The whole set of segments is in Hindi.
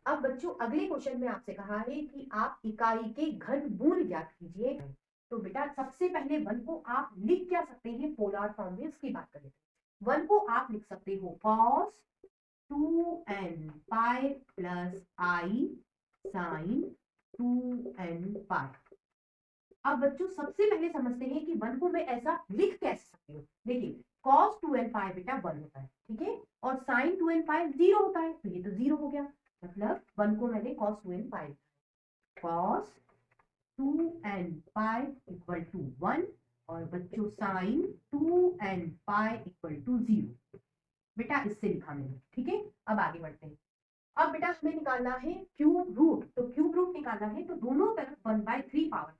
अब बच्चों अगले क्वेश्चन में आपसे कहा है कि आप इकाई के घनमूल ज्ञात कीजिए। तो बेटा सबसे पहले वन को आप लिख क्या सकते हैं पोलर फॉर्म में, उसकी बात करें। वन को आप लिख सकते हो cos 2n पाई प्लस आई साइन 2n पाई। अब बच्चों सबसे पहले समझते हैं कि वन को मैं ऐसा लिख कैसे सकती हूँ। देखिए cos 2n पाई बेटा 1 होता है, ठीक है, और sin 2n पाई 0 होता है, तो ये तो 0 हो गया। मतलब वन को मैंने cos 2n पाई, cos 2n पाई इक्वल टू 1, और बच्चों sin 2n पाई इक्वल टू 0 बेटा इससे लिखा मैंने, ठीक है। अब आगे बढ़ते हैं। अब बेटा हमें निकालना है क्यूब रूट, तो क्यूब रूट निकालना है तो दोनों तरफ 1/3 पावर,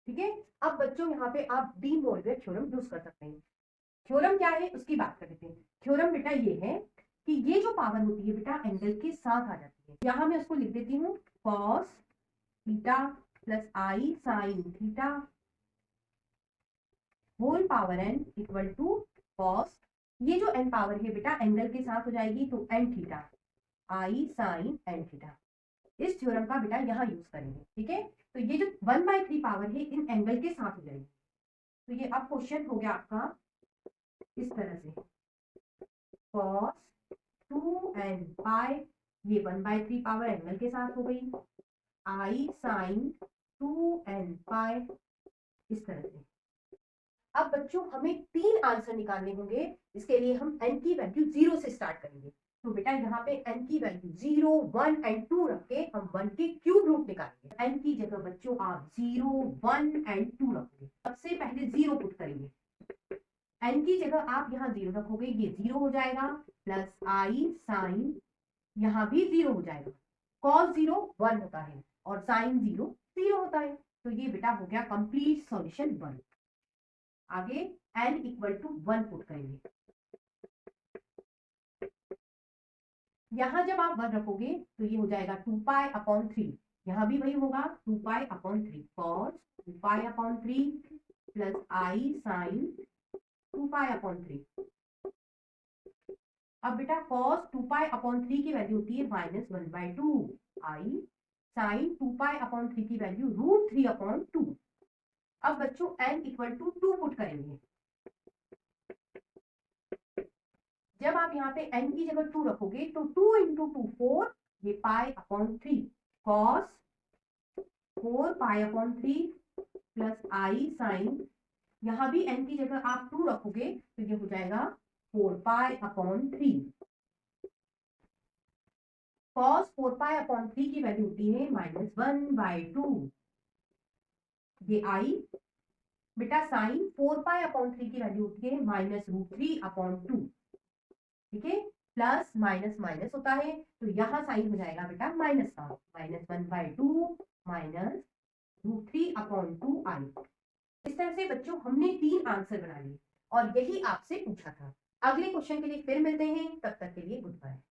ठीक है। अब बच्चों यहाँ पे आप डी मोलर थ्योरम यूज कर सकते हैं। थ्योरम क्या है उसकी बात कर लेते हैं। थ्योरम बेटा ये है कि ये जो पावर होती है बेटा एंगल के साथ आ जाती है। यहाँ मैं उसको लिख देती हूँ cos theta plus I sine theta whole power N equal to cos, ये जो एन पावर है बेटा एंगल के साथ हो जाएगी तो एन थीटा आई साइन एन थीटा। इस थ्योरम का बेटा यहाँ यूज करेंगे, ठीक है। तो ये जो 1/3 पावर है इन एंगल के साथ हो जाएगी। तो ये अब क्वेश्चन हो गया आपका इस तरह से, cos 2n पाई, ये 1/3 पावर एंगल के साथ हो गई, आई साइन 2n पाई, इस तरह से। अब बच्चों हमें 3 आंसर निकालने होंगे। इसके लिए हम n की वैल्यू 0 से स्टार्ट करेंगे। तो बेटा यहाँ पे n की वैल्यू 0, 1 एंड 2 रख के हम 1 के क्यूब रूट निकालेंगे। n की जगह बच्चों आप 0, 1 एंड 2 रखोगे। सबसे पहले 0 पुट करेंगे, n की जगह आप यहाँ 0 रखोगे, ये 0 हो जाएगा, प्लस आई साइन, यहाँ भी 0 हो जाएगा। cos 0 1 होता है और sin 0 0 होता है। तो ये बेटा हो गया कंप्लीट सॉल्यूशन 1। आगे n इक्वल टू 1 पुट करेंगे। यहां जब आप 1 रखोगे तो ये हो जाएगा 2 पाई अपॉन 3, यहां भी वही होगा 2 pi upon 3, cos 2 pi upon 3 plus आई साइन 2 पाई अपॉन 3। अब बेटा cos 2 पाई अपॉन 3 की वैल्यू होती है -1/2, आई साइन 2 पाई अपॉन 3 की वैल्यू √3/2। अब बच्चों n इक्वल टू 2 पुट करेंगे। जब आप यहाँ पे n की जगह 2 रखोगे तो 2 इंटू 2 4, ये pi upon 3, cos 4 pi upon 3 plus आई साइन, यहाँ भी n की जगह आप 2 रखोगे तो ये हो जाएगा 4 pi upon 3। cos 4 pi upon 3 की वैल्यू होती है -1/2, ये आई। बेटा साइन 4 पाई अपॉन 3 की वैल्यू होती है -√3/2, ठीक है। प्लस माइनस माइनस होता है तो यहाँ साइन हो जाएगा बेटा माइनस का, -1/2 -√3/2 आई। इस तरह से बच्चों हमने 3 आंसर बना लिए और यही आपसे पूछा था। अगले क्वेश्चन के लिए फिर मिलते हैं, तब तक के लिए गुड बाय।